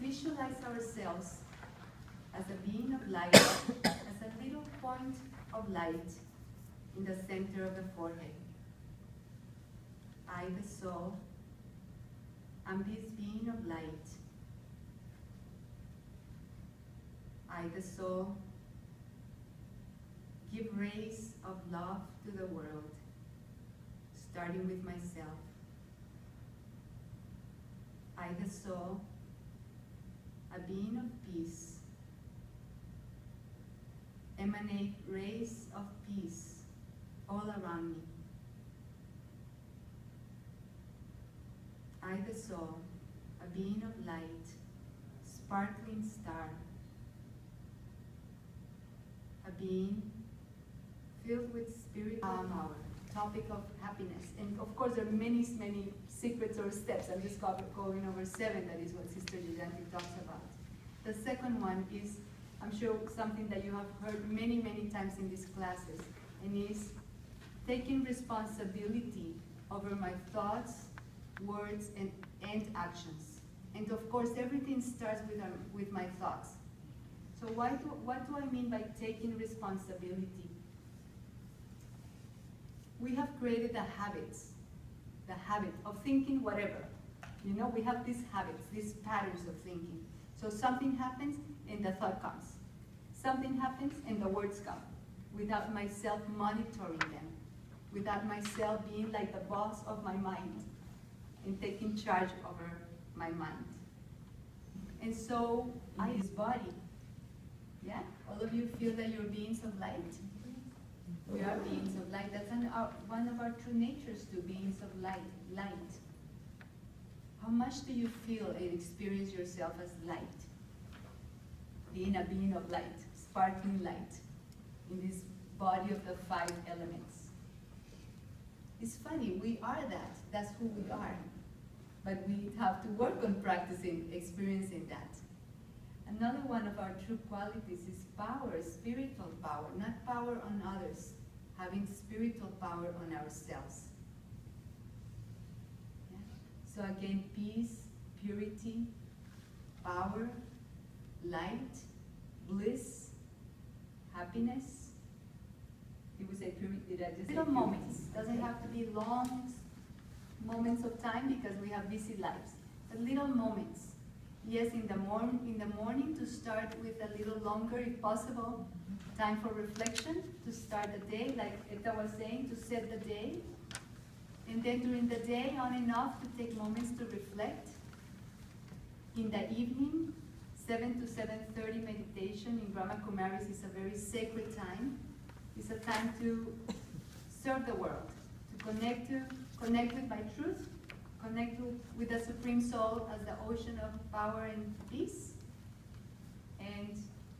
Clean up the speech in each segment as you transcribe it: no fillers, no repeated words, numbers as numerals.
visualize ourselves as a being of light, as a little point of light in the center of the forehead. I, the soul, am this being of light. I, the soul, give rays of love to the world, starting with myself. I, the soul, a being of peace, emanate rays of peace all around me. I, the soul, a being of light, sparkling star, a being filled with spiritual power. Topic of happiness. And of course there are many secrets or steps. I'm just going over 7, that is what Sister Shanti talks about. The second one is, I'm sure something that you have heard many times in these classes, and is taking responsibility over my thoughts, words, and actions. And of course everything starts with my thoughts. So what do I mean by taking responsibility? We have created the habit of thinking whatever. You know, we have these habits, these patterns of thinking. So something happens and the thought comes. Something happens and the words come, without myself monitoring them, without myself being like the boss of my mind and taking charge over my mind. And so I, his body. Yeah? All of you feel that you're beings of light? We are beings of light. That's one of our true natures, too, beings of light. How much do you feel and experience yourself as light? Being a being of light, sparkling light, in this body of the 5 elements. It's funny, we are that. That's who we are. But we have to work on practicing, experiencing that. Another one of our true qualities is power, spiritual power, not power on others, having spiritual power on ourselves. Yeah? So again, peace, purity, power, light, bliss, happiness. It was a purity that just little moments. Doesn't have to be long moments of time because we have busy lives. But little moments. Yes, in the morning to start with a little longer, if possible, time for reflection, to start the day, like Etta was saying, to set the day. And then during the day, on and off, to take moments to reflect. In the evening, 7 to 7:30 meditation in Brahma Kumaris is a very sacred time. It's a time to serve the world, to connect with my truth, connect with the Supreme Soul as the ocean of power and peace, and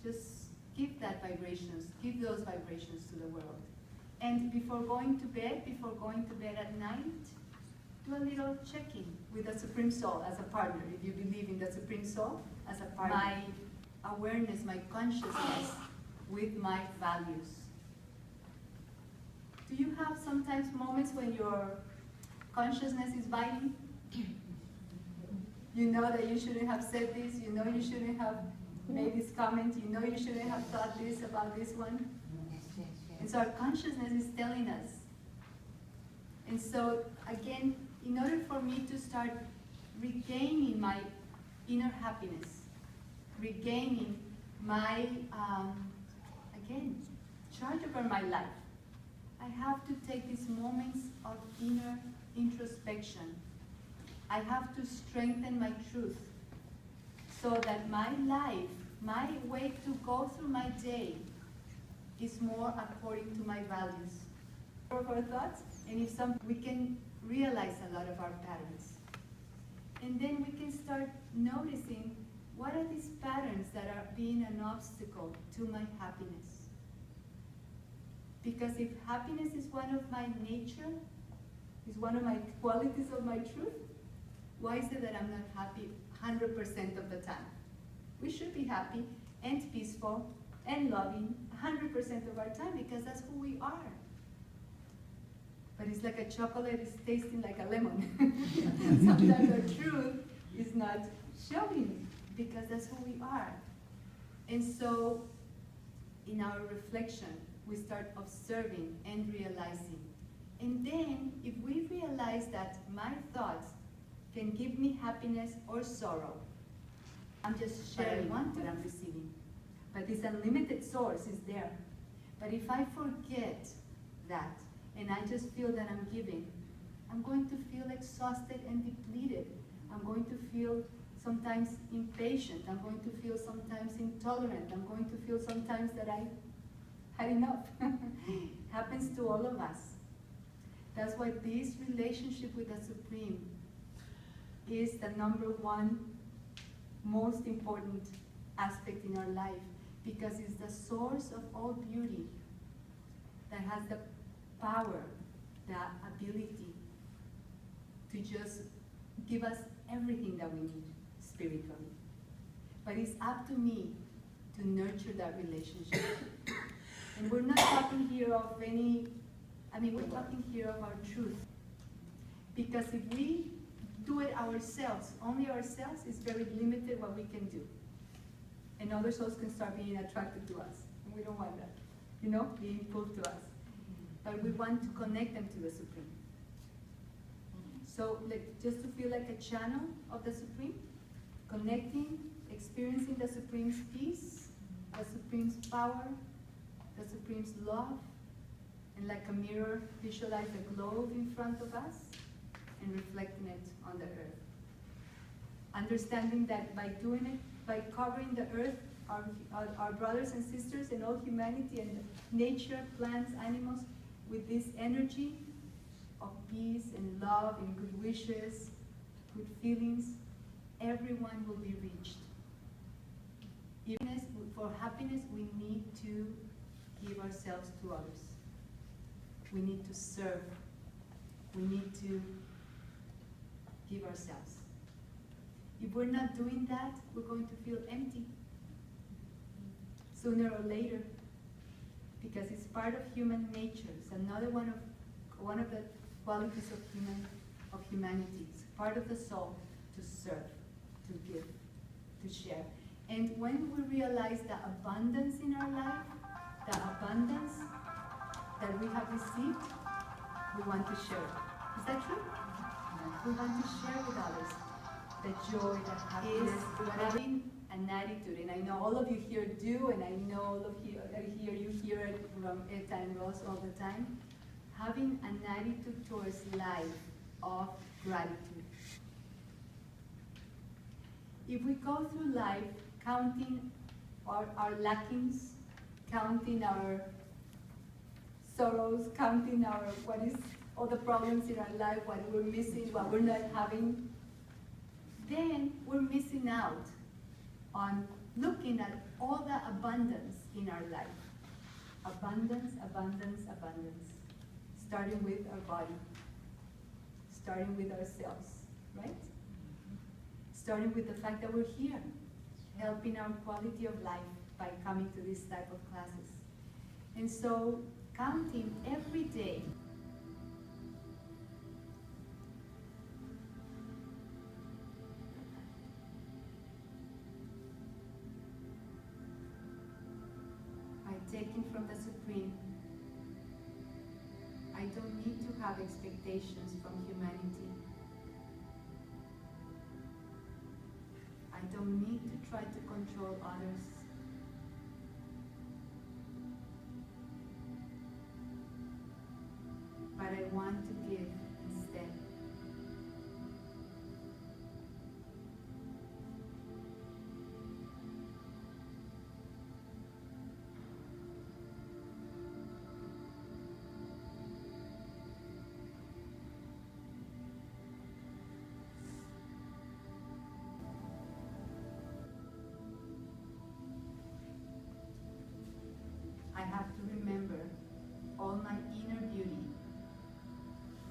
just give that vibrations, give those vibrations to the world. And before going to bed at night, do a little check-in with the Supreme Soul as a partner, if you believe in the Supreme Soul as a partner. My awareness, my consciousness with my values. Do you have sometimes moments when your consciousness is biting? You know that you shouldn't have said this, you know you shouldn't have made this comment, you know you shouldn't have thought this about this one. And so our consciousness is telling us. And so again, in order for me to start regaining my inner happiness, regaining my, again, charge over my life, I have to take these moments of inner introspection. I have to strengthen my truth so that my life, my way to go through my day is more according to my values. Of our thoughts, and if we can realize a lot of our patterns. And then we can start noticing what are these patterns that are being an obstacle to my happiness. Because if happiness is one of my nature, is one of my qualities of my truth, why is it that I'm not happy 100% of the time? We should be happy and peaceful and loving 100% of our time because that's who we are. But it's like a chocolate is tasting like a lemon. Sometimes our truth is not showing because that's who we are. And so, in our reflection, we start observing and realizing. And then, if we realize that my thoughts can give me happiness or sorrow, I'm just sharing what I'm receiving. But this unlimited source is there. But if I forget that, and I just feel that I'm giving, I'm going to feel exhausted and depleted. I'm going to feel sometimes impatient. I'm going to feel sometimes intolerant. I'm going to feel sometimes that I had enough. Happens to all of us. That's why this relationship with the Supreme is the #1 most important aspect in our life, because it's the source of all beauty that has the power, the ability to just give us everything that we need spiritually. But it's up to me to nurture that relationship. And we're not talking here of we're talking here of our truth. Because if we do it ourselves, only ourselves, it's very limited what we can do. And other souls can start being attracted to us. And we don't want that, being pulled to us. But we want to connect them to the Supreme. So just to feel like a channel of the Supreme, connecting, experiencing the Supreme's peace, the Supreme's power, the Supreme's love, and like a mirror, visualize the globe in front of us and reflecting it on the earth. Understanding that by doing it, by covering the earth, our brothers and sisters and all humanity and nature, plants, animals, with this energy of peace and love and good wishes, good feelings, everyone will be reached. Even for happiness, we need to give ourselves to others. We need to serve. We need to give ourselves. If we're not doing that, we're going to feel empty sooner or later, because it's part of human nature. It's another one of the qualities of humanity. It's part of the soul to serve, to give, to share. And when we realize the abundance in our life, the abundance that we have received, we want to share it. Is that true? We want to share with others the joy, the happiness, having an attitude. And I know all of you here do, and I know all of you here, you hear it from Etta and Rose all the time. Having an attitude towards life of gratitude. If we go through life counting our lackings, counting our sorrows, counting all the problems in our life, what we're missing, what we're not having, then we're missing out on looking at all the abundance in our life. Abundance, abundance, abundance. Starting with our body. Starting with ourselves, right? Starting with the fact that we're here, helping our quality of life by coming to this type of classes. And so, counting every day. By taking from the Supreme, I don't need to have expectations from humanity. I don't need to try to control others. But I want to give instead. I have to remember all my inner beauty,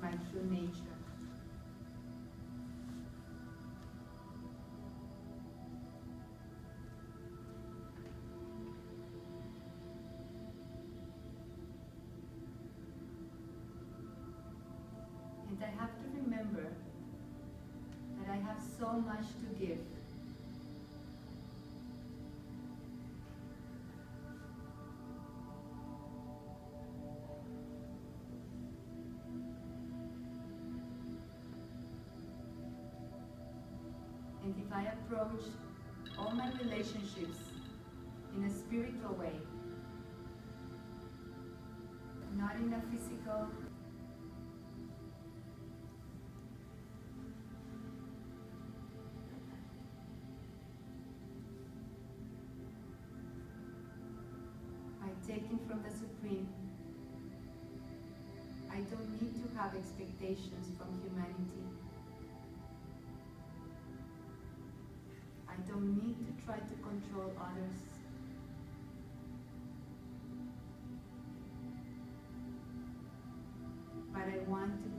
my true nature. And I have to remember that I have so much to give. And if I approach all my relationships in a spiritual way, not in a physical, by taking from the Supreme, I don't need to have expectations from humanity. I don't need to try to control others. But I want to